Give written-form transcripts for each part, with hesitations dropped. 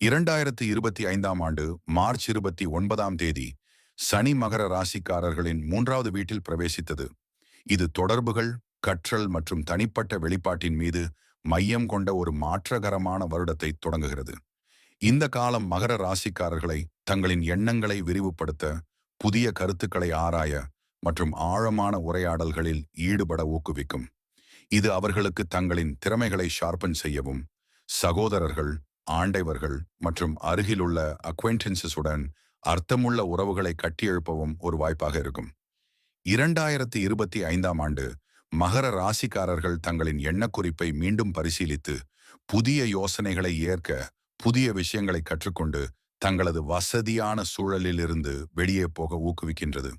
2025ஆம் ஆண்டு மார்ச் 29ஆம் தேதி சனி மகர ராசிக்காரர்களின் மூன்றாவது வீட்டில் பிரவேசித்தது. இது தொடர்புகள், கற்றல் மற்றும் தனிப்பட்ட வெளிப்பாட்டின் மீது மையம் கொண்ட ஒரு மாற்றகரமான வருடத்தை தொடங்குகிறது. இந்த காலம் மகர ராசிக்காரர்களை தங்களின் எண்ணங்களை விரிவுபடுத்த, புதிய கருத்துக்களை ஆராய மற்றும் ஆழமான உரையாடல்களில் ஈடுபட ஊக்குவிக்கும். இது அவர்களுக்கு தங்களின் திறமைகளை ஷார்பன் செய்யவும், சகோதரர்கள், ஆண்டைவர்கள் மற்றும் அருகிலுள்ள அக்வைண்டன்சஸுடன் அர்த்தமுள்ள உறவுகளை கட்டியெழுப்பவும் ஒரு வாய்ப்பாக இருக்கும். 2025ஆம் ஆண்டு மகர ராசிக்காரர்கள் தங்களின் எண்ணக்குறிப்பை மீண்டும் பரிசீலித்து, புதிய யோசனைகளை ஏற்க, புதிய விஷயங்களை கற்றுக்கொண்டு தங்களது வசதியான சூழலில் இருந்து வெளியே போக ஊக்குவிக்கின்றது.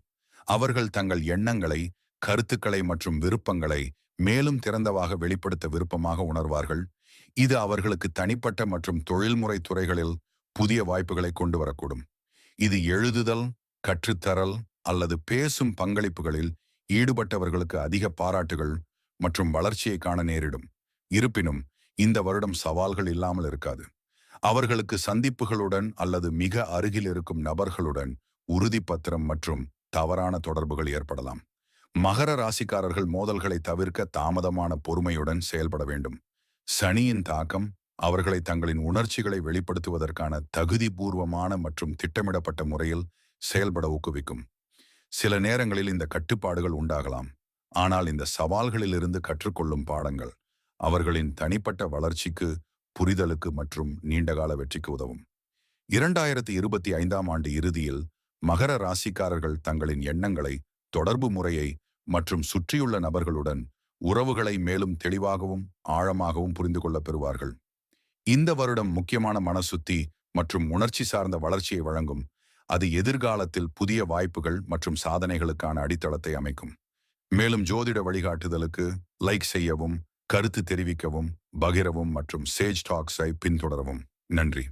அவர்கள் தங்கள் எண்ணங்களை, கருத்துக்களை மற்றும் விருப்பங்களை மேலும் திறந்தவாக வெளிப்படுத்த விருப்பமாக உணர்வார்கள். இது அவர்களுக்கு தனிப்பட்ட மற்றும் தொழில்முறை துறைகளில் புதிய வாய்ப்புகளை கொண்டு வரக்கூடும். இது எழுதுதல், கற்றுத்தரல் அல்லது பேசும் பங்களிப்புகளில் ஈடுபட்டவர்களுக்கு அதிக பாராட்டுகள் மற்றும் வளர்ச்சியை காண நேரிடும். இருப்பினும் இந்த வருடம் சவால்கள் இல்லாமல் இருக்காது. அவர்களுக்கு சந்திப்புகளுடன் அல்லது மிக அருகில் இருக்கும் நபர்களுடன் உறுதிப்பத்திரம் மற்றும் தவறான தொடர்புகள் ஏற்படலாம். மகர ராசிக்காரர்கள் மோதல்களை தவிர்க்க தாமதமான பொறுமையுடன் செயல்பட வேண்டும். சனியின் தாக்கம் அவர்களை தங்களின் உணர்ச்சிகளை வெளிப்படுத்துவதற்கான தகுதிபூர்வமான மற்றும் திட்டமிடப்பட்ட முறையில் செயல்பட ஊக்குவிக்கும். சில நேரங்களில் இந்த கட்டுப்பாடுகள் உண்டாகலாம், ஆனால் இந்த சவால்களிலிருந்து கற்றுக்கொள்ளும் பாடங்கள் அவர்களின் தனிப்பட்ட வளர்ச்சிக்கு, புரிதலுக்கு மற்றும் நீண்டகால வெற்றிக்கு உதவும். 2025ஆம் ஆண்டு இறுதியில் மகர ராசிக்காரர்கள் தங்களின் எண்ணங்களை, தொடர்பு முறையை மற்றும் சுற்றியுள்ள நபர்களுடன் உறவுகளை மேலும் தெளிவாகவும் ஆழமாகவும் புரிந்து கொள்ள பெறுவார்கள். இந்த வருடம் முக்கியமான மனசுத்தி மற்றும் உணர்ச்சி சார்ந்த வளர்ச்சியை வழங்கும். அது எதிர்காலத்தில் புதிய வாய்ப்புகள் மற்றும் சாதனைகளுக்கான அடித்தளத்தை அமைக்கும். மேலும் ஜோதிட வழிகாட்டுதலுக்கு லைக் செய்யவும், கருத்து தெரிவிக்கவும், பகிரவும் மற்றும் சேஜ் டாக்ஸை பின்தொடரவும். நன்றி.